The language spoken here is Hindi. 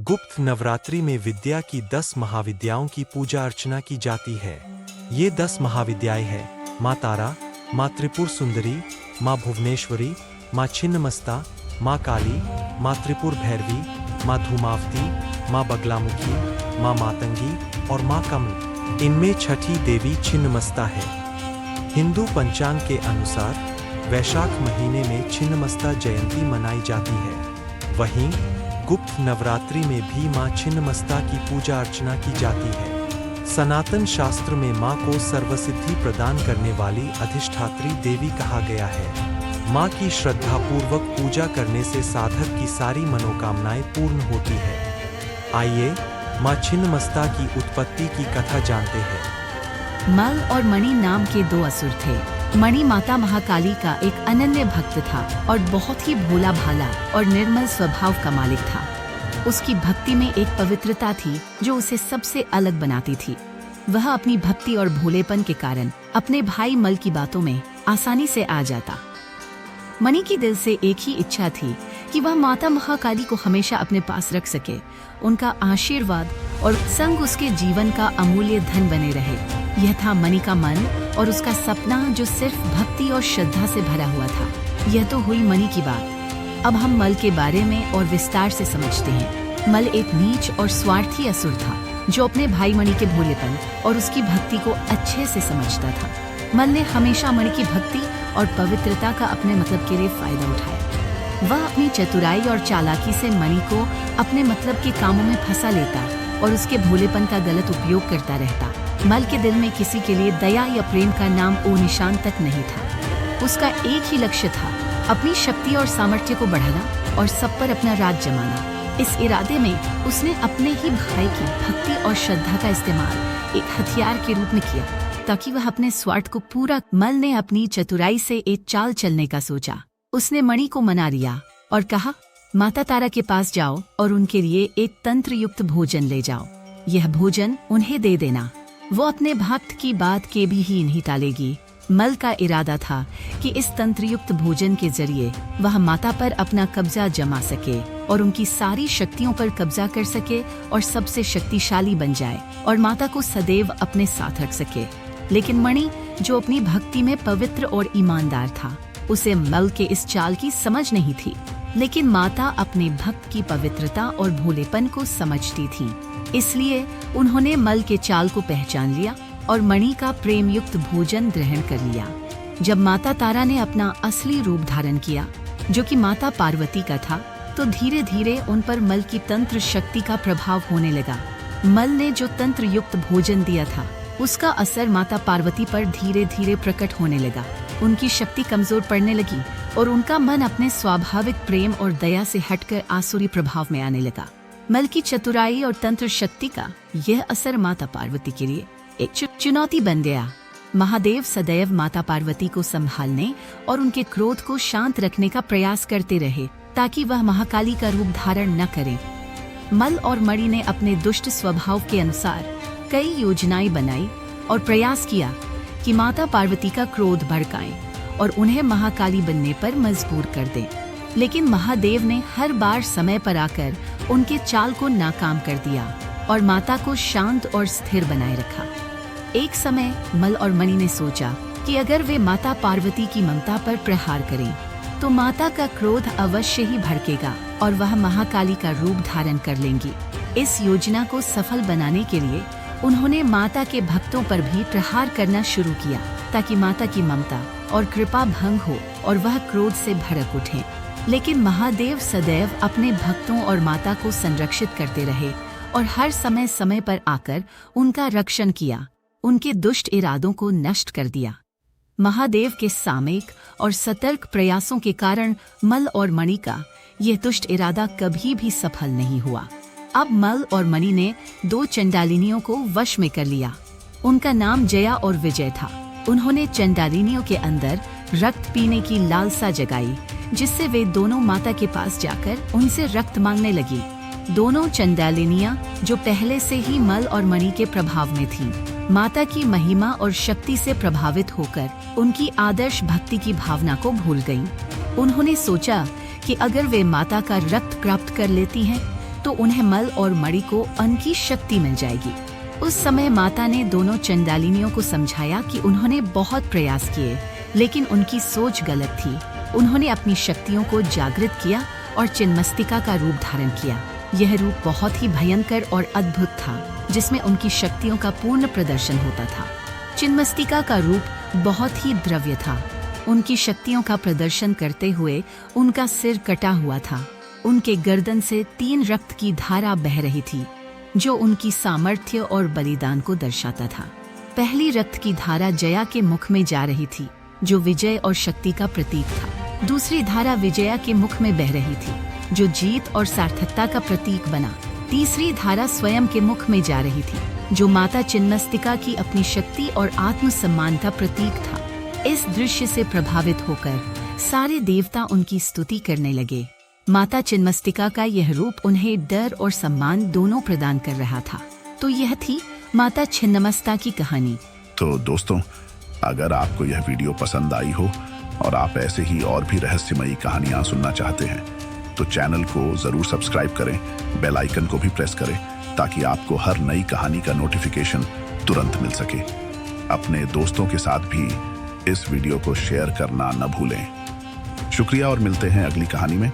गुप्त नवरात्रि में विद्या की 10 महाविद्याओं की पूजा अर्चना की जाती है। ये 10 महाविद्याएं हैं माँ तारा, माँ त्रिपुर सुंदरी, माँ भुवनेश्वरी, माँ छिन्नमस्ता, माँ काली, माँ त्रिपुर भैरवी, माँ धूमावती, माँ बगलामुखी, माँ मातंगी और माँ कमल। इनमें छठी देवी छिन्नमस्ता है। हिंदू पंचांग के अनुसार वैशाख महीने में छिन्नमस्ता जयंती मनाई जाती है। वहीं गुप्त नवरात्रि में भी माँ छिन्नमस्ता की पूजा अर्चना की जाती है। सनातन शास्त्र में माँ को सर्वसिद्धि प्रदान करने वाली अधिष्ठात्री देवी कहा गया है। माँ की श्रद्धापूर्वक पूजा करने से साधक की सारी मनोकामनाएं पूर्ण होती है। आइए माँ छिन्नमस्ता की उत्पत्ति की कथा जानते हैं। मल और मणि नाम के दो असुर थे। मणि माता महाकाली का एक अनन्य भक्त था और बहुत ही भोला भाला और निर्मल स्वभाव का मालिक था। उसकी भक्ति में एक पवित्रता थी जो उसे सबसे अलग बनाती थी। वह अपनी भक्ति और भोलेपन के कारण अपने भाई मल की बातों में आसानी से आ जाता। मणि की दिल से एक ही इच्छा थी कि वह माता महाकाली को हमेशा अपने पास रख सके। उनका आशीर्वाद और संग उसके जीवन का अमूल्य धन बने रहे। यह था मणि का मन और उसका सपना जो सिर्फ भक्ति और श्रद्धा से भरा हुआ था। यह तो हुई मणि की बात। अब हम मल के बारे में और विस्तार से समझते हैं। मल एक नीच और स्वार्थी असुर था जो अपने भाई मणि के भोलेपन और उसकी भक्ति को अच्छे से समझता था। मल ने हमेशा मणि की भक्ति और पवित्रता का अपने मतलब के लिए फायदा उठाया। वह अपनी चतुराई और चालाकी से मणि को अपने मतलब के कामों में फंसा लेता और उसके भोलेपन का गलत उपयोग करता रहता। मल के दिल में किसी के लिए दया या प्रेम का नाम ओ निशान तक नहीं था। उसका एक ही लक्ष्य था, अपनी शक्ति और सामर्थ्य को बढ़ाना और सब पर अपना राज जमाना। इस इरादे में उसने अपने ही भाई की भक्ति और श्रद्धा का इस्तेमाल एक हथियार के रूप में किया ताकि वह अपने स्वार्थ को पूरा। मल ने अपनी चतुराई से एक चाल चलने का सोचा। उसने मणि को मना लिया और कहा, माता तारा के पास जाओ और उनके लिए एक तंत्र युक्त भोजन ले जाओ। यह भोजन उन्हें दे देना। वो अपने भक्त की बात के भी ही नहीं टालेगी। मल का इरादा था कि इस तंत्रयुक्त भोजन के जरिए वह माता पर अपना कब्जा जमा सके और उनकी सारी शक्तियों पर कब्जा कर सके और सबसे शक्तिशाली बन जाए और माता को सदैव अपने साथ रख सके। लेकिन मणि जो अपनी भक्ति में पवित्र और ईमानदार था, उसे मल के इस चाल की समझ नहीं थी। लेकिन माता अपने भक्त की पवित्रता और भोलेपन को समझती थी, इसलिए उन्होंने मल के चाल को पहचान लिया और मणि का प्रेम युक्त भोजन ग्रहण कर लिया। जब माता तारा ने अपना असली रूप धारण किया, जो कि माता पार्वती का था, तो धीरे धीरे उन पर मल की तंत्र शक्ति का प्रभाव होने लगा। मल ने जो तंत्र युक्त भोजन दिया था, उसका असर माता पार्वती पर धीरे धीरे प्रकट होने लगा। उनकी शक्ति कमजोर पड़ने लगी और उनका मन अपने स्वाभाविक प्रेम और दया से हटकर आसुरी प्रभाव में आने लगा। मल की चतुराई और तंत्र शक्ति का यह असर माता पार्वती के लिए एक चुनौती बन गया। महादेव सदैव माता पार्वती को संभालने और उनके क्रोध को शांत रखने का प्रयास करते रहे ताकि वह महाकाली का रूप धारण न करें। मल और मणि ने अपने दुष्ट स्वभाव के अनुसार कई योजनाएं बनाई और प्रयास किया कि माता पार्वती का क्रोध भड़काएं और उन्हें महाकाली बनने पर मजबूर कर दें। लेकिन महादेव ने हर बार समय पर आकर उनके चाल को नाकाम कर दिया और माता को शांत और स्थिर बनाए रखा। एक समय मल और मणि ने सोचा कि अगर वे माता पार्वती की ममता पर प्रहार करें तो माता का क्रोध अवश्य ही भड़केगा और वह महाकाली का रूप धारण कर लेंगी। इस योजना को सफल बनाने के लिए उन्होंने माता के भक्तों पर भी प्रहार करना शुरू किया ताकि माता की ममता और कृपा भंग हो और वह क्रोध से भड़क उठें। लेकिन महादेव सदैव अपने भक्तों और माता को संरक्षित करते रहे और हर समय समय पर आकर उनका रक्षण किया, उनके दुष्ट इरादों को नष्ट कर दिया। महादेव के सामयिक और सतर्क प्रयासों के कारण मल और मणि का यह दुष्ट इरादा कभी भी सफल नहीं हुआ। अब मल और मणि ने दो चंडालिनियों को वश में कर लिया। उनका नाम जया और विजय था। उन्होंने चंडालिनियों के अंदर रक्त पीने की लालसा जगाई, जिससे वे दोनों माता के पास जाकर उनसे रक्त मांगने लगी। दोनों चंडालिनियां जो पहले से ही मल और मणि के प्रभाव में थीं, माता की महिमा और शक्ति से प्रभावित होकर उनकी आदर्श भक्ति की भावना को भूल गईं। उन्होंने सोचा कि अगर वे माता का रक्त प्राप्त कर लेती हैं तो उन्हें मल और मणि को अन्न की शक्ति मिल जाएगी। उस समय माता ने दोनों चंडालिनियों को समझाया कि उन्होंने बहुत प्रयास किए, लेकिन उनकी सोच गलत थी। उन्होंने अपनी शक्तियों को जागृत किया और चिन्मस्तिका का रूप धारण किया। यह रूप बहुत ही भयंकर और अद्भुत था, जिसमें उनकी शक्तियों का पूर्ण प्रदर्शन होता था। चिन्मस्तिका का रूप बहुत ही द्रव्य था। उनकी शक्तियों का प्रदर्शन करते हुए उनका सिर कटा हुआ था। उनके गर्दन से 3 रक्त की धारा बह रही थी, जो उनकी सामर्थ्य और बलिदान को दर्शाता था। पहली रक्त की धारा जया के मुख में जा रही थी, जो विजय और शक्ति का प्रतीक था। दूसरी धारा विजया के मुख में बह रही थी, जो जीत और सार्थकता का प्रतीक बना। तीसरी धारा स्वयं के मुख में जा रही थी, जो माता चिन्मस्तिका की अपनी शक्ति और आत्मसम्मान का प्रतीक था। इस दृश्य से प्रभावित होकर सारे देवता उनकी स्तुति करने लगे। माता चिन्मस्तिका का यह रूप उन्हें डर और सम्मान दोनों प्रदान कर रहा था। तो यह थी माता छिन्नमस्ता की कहानी। तो दोस्तों, अगर आपको यह वीडियो पसंद आई हो और आप ऐसे ही और भी रहस्यमयी कहानियां सुनना चाहते हैं, तो चैनल को जरूर सब्सक्राइब करें, बेल आइकन को भी प्रेस करें, ताकि आपको हर नई कहानी का नोटिफिकेशन तुरंत मिल सके। अपने दोस्तों के साथ भी इस वीडियो को शेयर करना न भूलें। शुक्रिया और मिलते हैं अगली कहानी में।